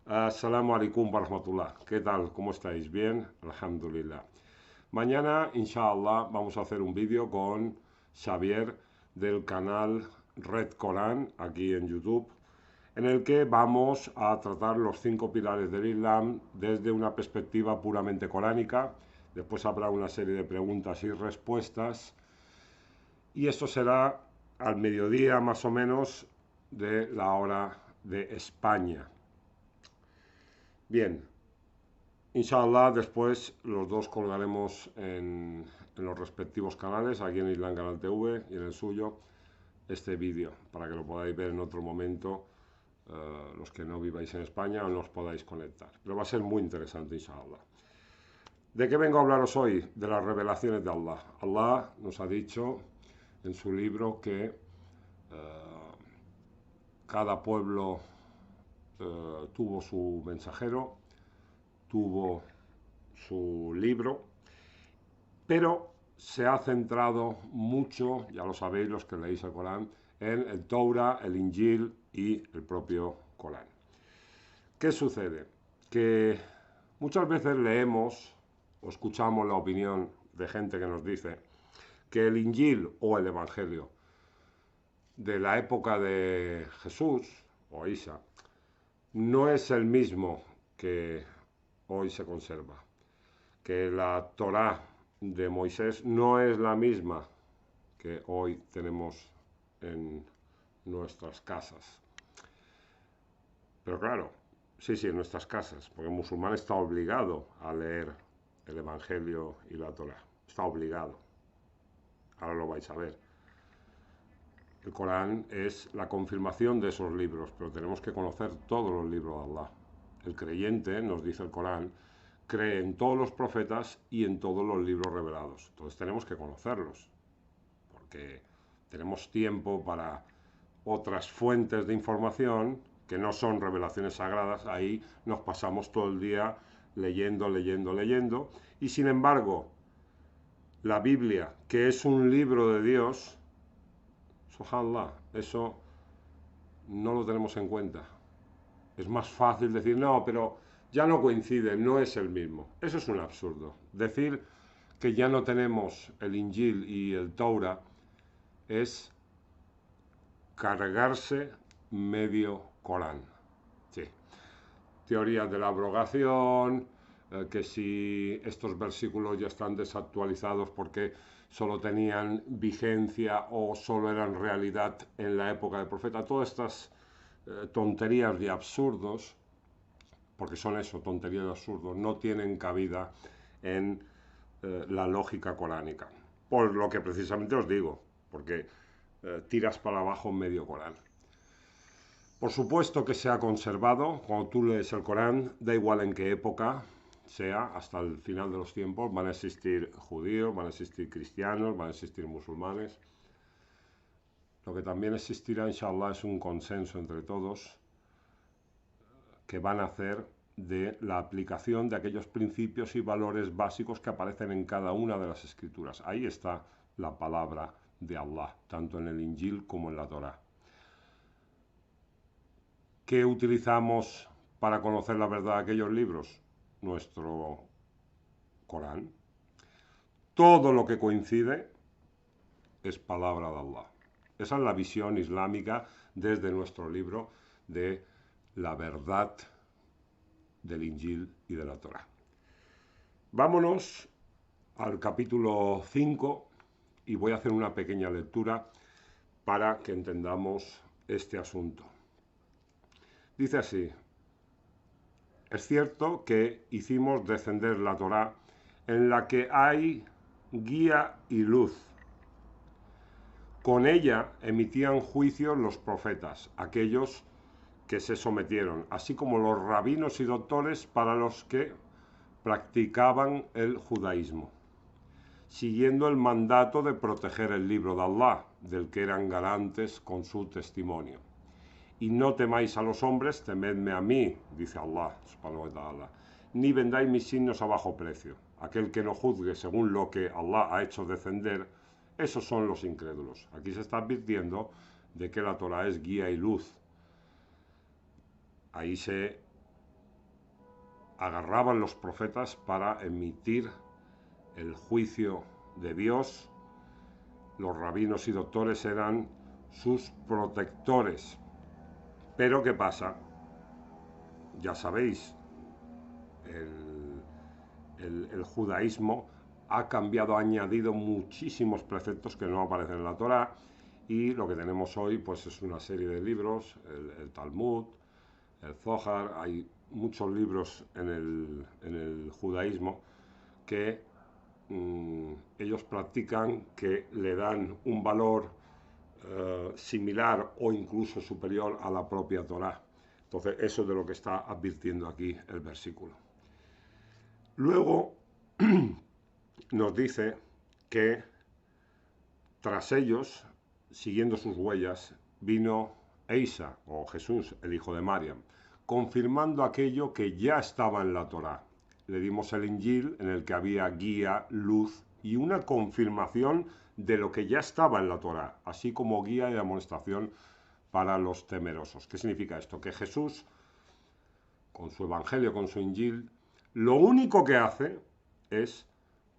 Assalamu alaikum warahmatullah. ¿Qué tal? ¿Cómo estáis? ¿Bien? Alhamdulillah. Mañana, inshallah, vamos a hacer un vídeo con Xavier del canal Red Corán aquí en YouTube, en el que vamos a tratar los 5 pilares del Islam desde una perspectiva puramente coránica. Después habrá una serie de preguntas y respuestas. Y esto será al mediodía más o menos de la hora de España. Bien, inshallah después los dos colgaremos en los respectivos canales, aquí en Islam Canal TV y en el suyo, este vídeo, para que lo podáis ver en otro momento, los que no viváis en España o no os podáis conectar. Pero va a ser muy interesante, inshallah. ¿De qué vengo a hablaros hoy? De las revelaciones de Allah. Allah nos ha dicho en su libro que cada pueblo tuvo su mensajero, tuvo su libro, pero se ha centrado mucho, ya lo sabéis los que leéis el Corán, en el Torah, el Injil y el propio Corán. ¿Qué sucede? Que muchas veces leemos o escuchamos la opinión de gente que nos dice que el Injil o el Evangelio de la época de Jesús o Isa no es el mismo que hoy se conserva, que la Torá de Moisés no es la misma que hoy tenemos en nuestras casas. Pero claro, sí, en nuestras casas, porque el musulmán está obligado a leer el Evangelio y la Torá. Está obligado. Ahora lo vais a ver. El Corán es la confirmación de esos libros, pero tenemos que conocer todos los libros de Allah. El creyente, nos dice el Corán, cree en todos los profetas y en todos los libros revelados. Entonces tenemos que conocerlos, porque tenemos tiempo para otras fuentes de información que no son revelaciones sagradas. Ahí nos pasamos todo el día leyendo. Y sin embargo, la Biblia, que es un libro de Dios, subhanallah, eso no lo tenemos en cuenta. Es más fácil decir, no, pero ya no coincide, no es el mismo. Eso es un absurdo. Decir que ya no tenemos el Injil y el Torah es cargarse medio Corán. Sí. Teorías de la abrogación, que si estos versículos ya están desactualizados porque solo tenían vigencia o solo eran realidad en la época del profeta. Todas estas tonterías y absurdos, porque son eso, tonterías y absurdos, no tienen cabida en la lógica coránica. Por lo que precisamente os digo, porque tiras para abajo medio Corán. Por supuesto que se ha conservado, cuando tú lees el Corán, da igual en qué época sea, hasta el final de los tiempos, van a existir judíos, van a existir cristianos, van a existir musulmanes. Lo que también existirá, inshallah, es un consenso entre todos que van a hacer de la aplicación de aquellos principios y valores básicos que aparecen en cada una de las escrituras. Ahí está la palabra de Allah, tanto en el Injil como en la Torá. ¿Qué utilizamos para conocer la verdad de aquellos libros? Nuestro Corán. Todo lo que coincide es palabra de Allah. Esa es la visión islámica desde nuestro libro de la verdad del Injil y de la Torá. Vámonos al capítulo 5 y voy a hacer una pequeña lectura para que entendamos este asunto. Dice así: es cierto que hicimos descender la Torá en la que hay guía y luz. Con ella emitían juicios los profetas, aquellos que se sometieron, así como los rabinos y doctores para los que practicaban el judaísmo, siguiendo el mandato de proteger el libro de Allah, del que eran garantes con su testimonio. Y no temáis a los hombres, temedme a mí, dice Allah, subhanahu wa ta'ala, ni vendáis mis signos a bajo precio. Aquel que no juzgue según lo que Allah ha hecho descender, esos son los incrédulos. Aquí se está advirtiendo de que la Torah es guía y luz. Ahí se agarraban los profetas para emitir el juicio de Dios. Los rabinos y doctores eran sus protectores. Pero ¿qué pasa? Ya sabéis, el judaísmo ha cambiado, ha añadido muchísimos preceptos que no aparecen en la Torá, y lo que tenemos hoy pues es una serie de libros, el Talmud, el Zohar. Hay muchos libros en el judaísmo que ellos practican, que le dan un valor similar o incluso superior a la propia Torá. Entonces eso es de lo que está advirtiendo aquí el versículo. Luego nos dice que tras ellos, siguiendo sus huellas, vino Eisa, o Jesús, el hijo de Mariam, confirmando aquello que ya estaba en la Torá. Le dimos el Injil, en el que había guía, luz y una confirmación de lo que ya estaba en la Torá, así como guía y amonestación para los temerosos. ¿Qué significa esto? Que Jesús, con su Evangelio, con su Injil, lo único que hace es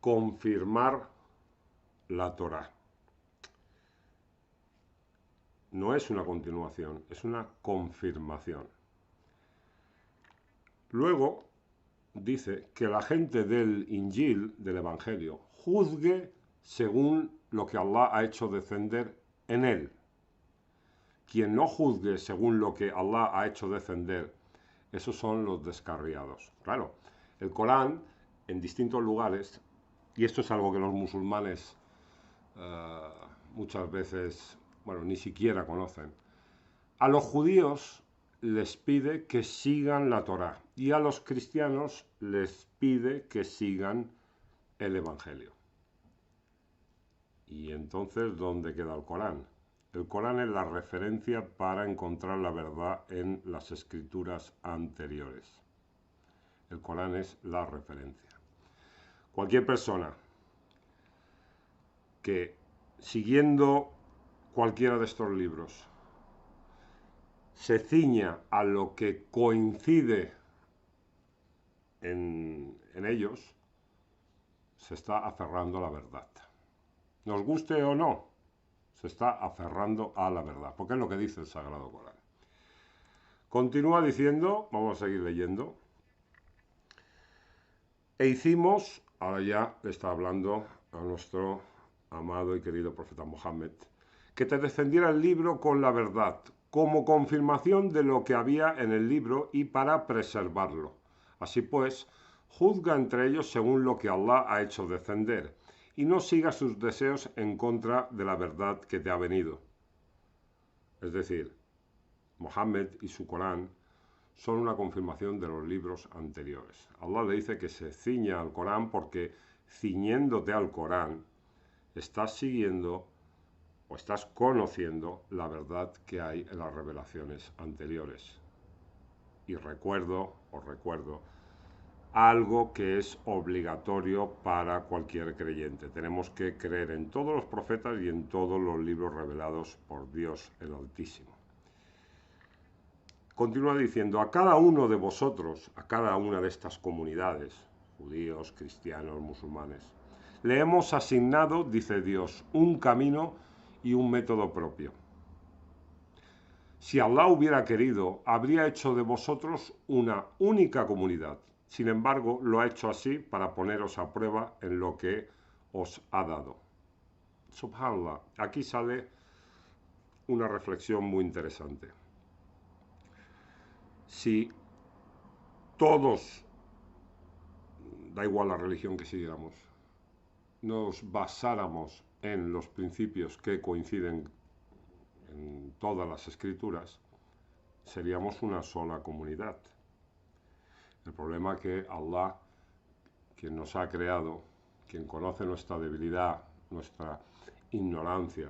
confirmar la Torá. No es una continuación, es una confirmación. Luego dice que la gente del Injil, del Evangelio, juzgue según lo que Allah ha hecho descender en él. Quien no juzgue según lo que Allah ha hecho descender, esos son los descarriados. Claro, el Corán en distintos lugares, y esto es algo que los musulmanes muchas veces, bueno, ni siquiera conocen. A los judíos les pide que sigan la Torá y a los cristianos les pide que sigan el Evangelio. Y entonces, ¿dónde queda el Corán? El Corán es la referencia para encontrar la verdad en las escrituras anteriores. El Corán es la referencia. Cualquier persona que, siguiendo cualquiera de estos libros, se ciña a lo que coincide en ellos, se está aferrando a la verdad. Nos guste o no, se está aferrando a la verdad, porque es lo que dice el Sagrado Corán. Continúa diciendo, vamos a seguir leyendo. E hicimos, ahora ya le está hablando a nuestro amado y querido profeta Mohammed, que te descendiera el libro con la verdad, como confirmación de lo que había en el libro y para preservarlo. Así pues, juzga entre ellos según lo que Allah ha hecho descender, y no sigas sus deseos en contra de la verdad que te ha venido. Es decir, Mohammed y su Corán son una confirmación de los libros anteriores. Allah le dice que se ciña al Corán porque, ciñéndote al Corán, estás siguiendo o estás conociendo la verdad que hay en las revelaciones anteriores. Y os recuerdo algo que es obligatorio para cualquier creyente. Tenemos que creer en todos los profetas y en todos los libros revelados por Dios el Altísimo. Continúa diciendo, a cada uno de vosotros, a cada una de estas comunidades, judíos, cristianos, musulmanes, le hemos asignado, dice Dios, un camino y un método propio. Si Allah hubiera querido, habría hecho de vosotros una única comunidad. Sin embargo, lo ha hecho así para poneros a prueba en lo que os ha dado. Subhanallah, aquí sale una reflexión muy interesante. Si todos, da igual la religión que siguiéramos, nos basáramos en los principios que coinciden en todas las escrituras, seríamos una sola comunidad. El problema es que Allah, quien nos ha creado, quien conoce nuestra debilidad, nuestra ignorancia,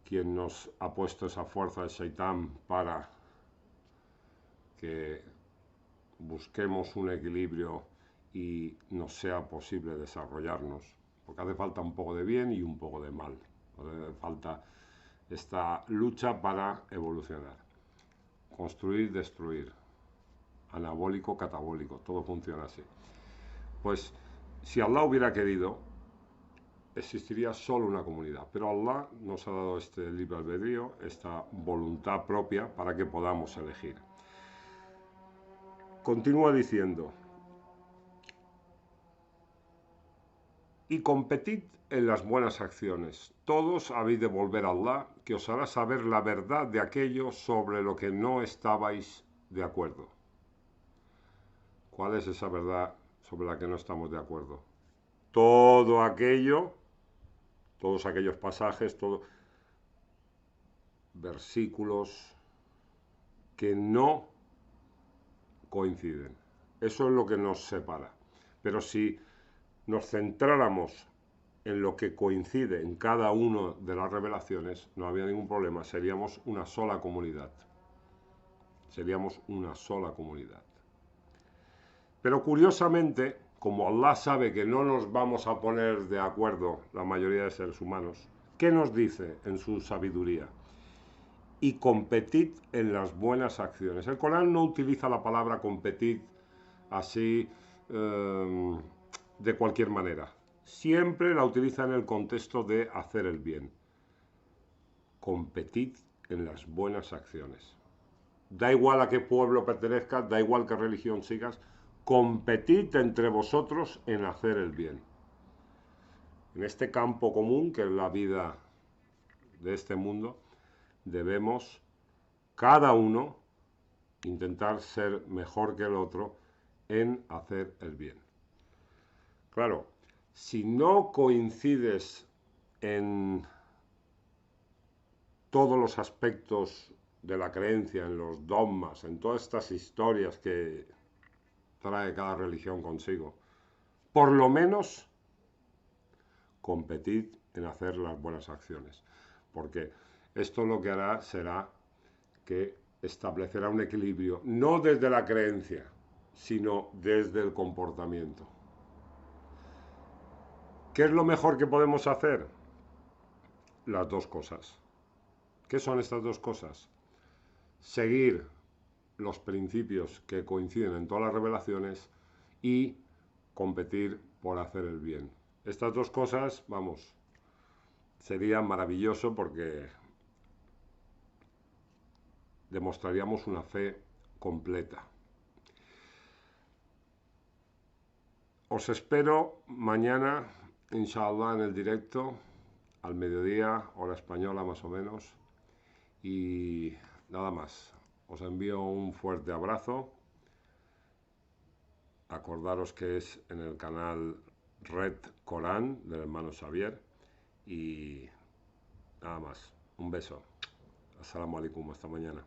quien nos ha puesto esa fuerza de Shaitán para que busquemos un equilibrio y nos sea posible desarrollarnos, porque hace falta un poco de bien y un poco de mal, hace falta esta lucha para evolucionar, construir, destruir, anabólico, catabólico, todo funciona así. Pues si Allah hubiera querido, existiría solo una comunidad, pero Allah nos ha dado este libre albedrío, esta voluntad propia para que podamos elegir. Continúa diciendo: y competid en las buenas acciones. Todos habéis de volver a Allah, que os hará saber la verdad de aquello sobre lo que no estabais de acuerdo. ¿Cuál es esa verdad sobre la que no estamos de acuerdo? Todo aquello, todos aquellos pasajes, versículos que no coinciden. Eso es lo que nos separa. Pero si nos centráramos en lo que coincide en cada una de las revelaciones, no había ningún problema, seríamos una sola comunidad. Seríamos una sola comunidad. Pero curiosamente, como Allah sabe que no nos vamos a poner de acuerdo la mayoría de seres humanos, ¿qué nos dice en su sabiduría? Y competid en las buenas acciones. El Corán no utiliza la palabra competid así de cualquier manera. Siempre la utiliza en el contexto de hacer el bien. Competid en las buenas acciones. Da igual a qué pueblo pertenezcas, da igual qué religión sigas, competid entre vosotros en hacer el bien. En este campo común, que es la vida de este mundo, debemos cada uno intentar ser mejor que el otro en hacer el bien. Claro, si no coincides en todos los aspectos de la creencia, en los dogmas, en todas estas historias que trae cada religión consigo, por lo menos competid en hacer las buenas acciones, porque esto lo que hará será que establecerá un equilibrio, no desde la creencia, sino desde el comportamiento. ¿Qué es lo mejor que podemos hacer? Las dos cosas. ¿Qué son estas dos cosas? Seguir los principios que coinciden en todas las revelaciones y competir por hacer el bien. Estas dos cosas, vamos, sería maravilloso porque demostraríamos una fe completa. Os espero mañana, inshallah, en el directo, al mediodía, hora española más o menos. Y nada más. Os envío un fuerte abrazo. Acordaros que es en el canal Red Corán del hermano Xavier. Y nada más. Un beso. Assalamu alaikum. Hasta mañana.